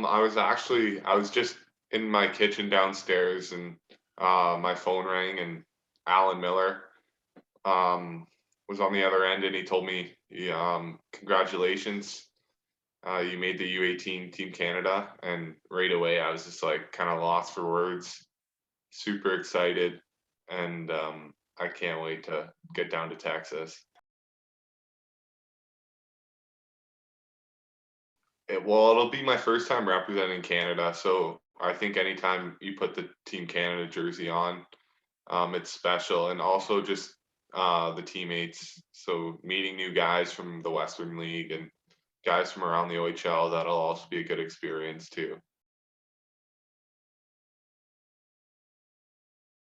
I was just in my kitchen downstairs and my phone rang and Alan Miller was on the other end and he told me, congratulations, you made the U18 Team Canada. And right away I was just like kind of lost for words, super excited, and I can't wait to get down to Texas. It'll be my first time representing Canada, so I think anytime you put the Team Canada jersey on, it's special, and also just the teammates. So meeting new guys from the Western League and guys from around the OHL, that'll also be a good experience too.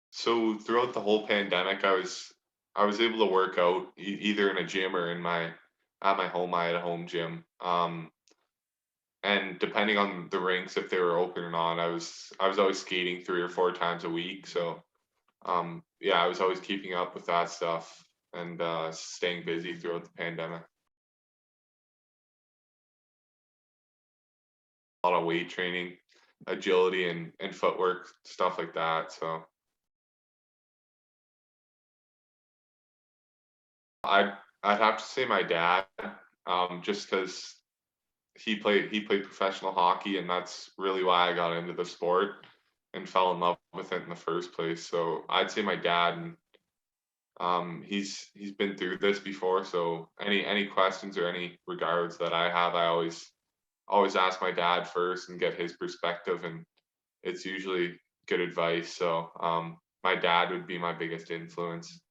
So throughout the whole pandemic, I was able to work out either in a gym or in my at my home. I had a home gym. And depending on the rinks, if they were open or not, I was always skating 3 or 4 times a week. So yeah, I was always keeping up with that stuff and staying busy throughout the pandemic. A lot of weight training, agility and footwork, stuff like that. So I'd I'd have to say my dad, just because he played professional hockey, and that's really why I got into the sport and fell in love with it in the first place. So I'd say my dad, and he's been through this before. So any questions or any regards that I have, I always ask my dad first and get his perspective, and it's usually good advice. So my dad would be my biggest influence.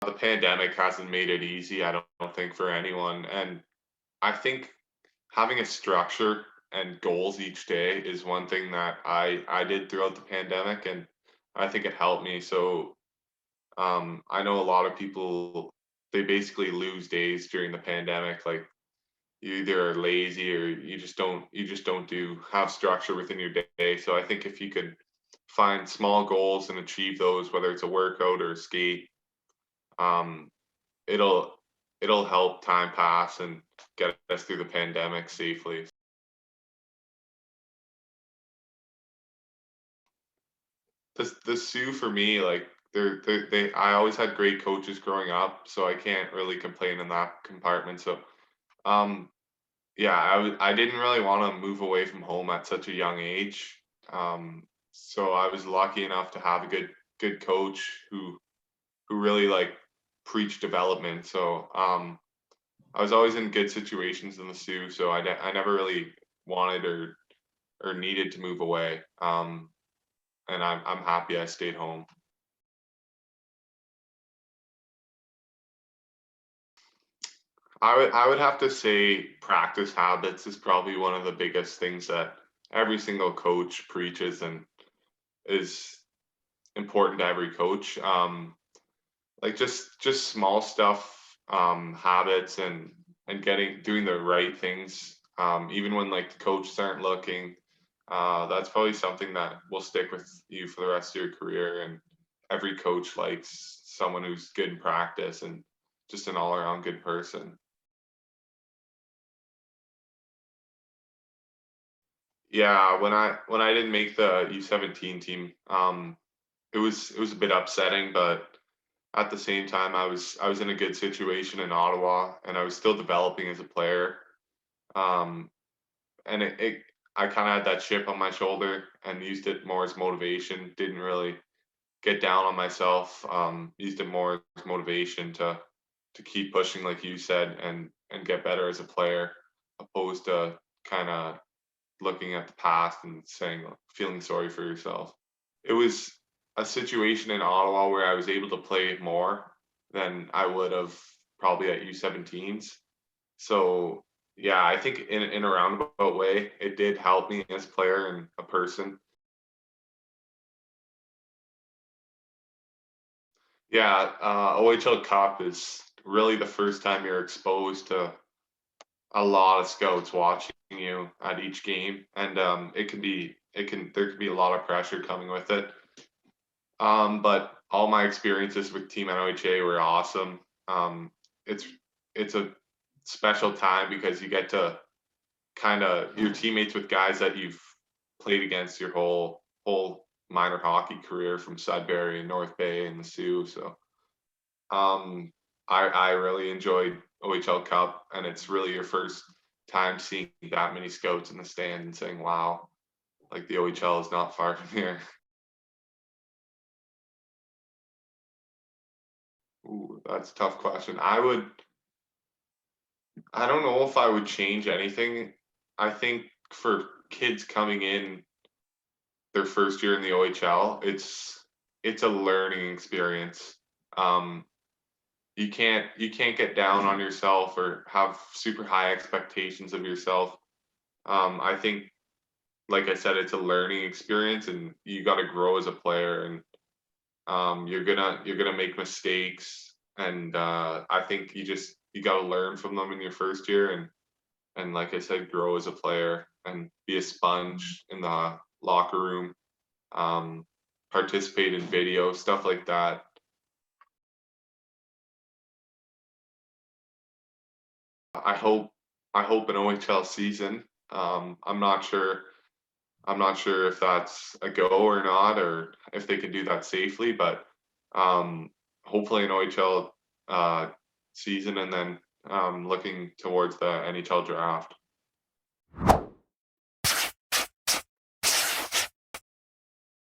The pandemic hasn't made it easy, I don't think, for anyone, and I think having a structure and goals each day is one thing that I did throughout the pandemic, and I think it helped me. So I know a lot of people, they basically lose days during the pandemic. Like you either are lazy or you just don't do have structure within your day. So I think if you could find small goals and achieve those, whether it's a workout or a skate, um, it'll it'll help time pass and get us through the pandemic safely. The Sioux for me, like they I always had great coaches growing up, so I can't really complain in that compartment. So um yeah, I didn't really want to move away from home at such a young age. So I was lucky enough to have a good coach who really like preached development. So I was always in good situations in the Sioux, so I never really wanted or needed to move away. And I'm happy I stayed home. I would have to say practice habits is probably one of the biggest things that every single coach preaches and is important to every coach. Like just small stuff, habits and getting doing the right things, even when like the coaches aren't looking. That's probably something that will stick with you for the rest of your career. And every coach likes someone who's good in practice and just an all around good person. Yeah, when I didn't make the U17 team, it was a bit upsetting, but at the same time, I was in a good situation in Ottawa, and I was still developing as a player. Um, and it I kind of had that chip on my shoulder and used it more as motivation. Didn't really get down on myself. Used it more as motivation to keep pushing, like you said, and get better as a player, opposed to kind of looking at the past and saying feeling sorry for yourself. It was a situation in Ottawa where I was able to play more than I would have probably at U17s. So yeah, I think in a roundabout way, it did help me as a player and a person. Yeah, OHL Cup is really the first time you're exposed to a lot of scouts watching you at each game, and it can there can be a lot of pressure coming with it. But all my experiences with Team NOHA were awesome. It's it's a special time because you get to kind of your teammates with guys that you've played against your whole minor hockey career from Sudbury and North Bay and the Sioux. So I really enjoyed OHL Cup, and it's really your first time seeing that many scouts in the stand and saying, "Wow, like the OHL is not far from here." Ooh, that's a tough question. I don't know if I would change anything. I think for kids coming in their first year in the OHL, it's a learning experience. Um, you can't get down on yourself or have super high expectations of yourself. I think, like I said, it's a learning experience, and you got to grow as a player, and you're gonna make mistakes, and I think you got to learn from them in your first year, and like I said, grow as a player and be a sponge in the locker room, um, participate in video stuff like that. I hope I hope an OHL season. I'm not sure. I'm not sure if that's a go or not, or if they can do that safely. But um, hopefully an OHL season, and then looking towards the NHL draft.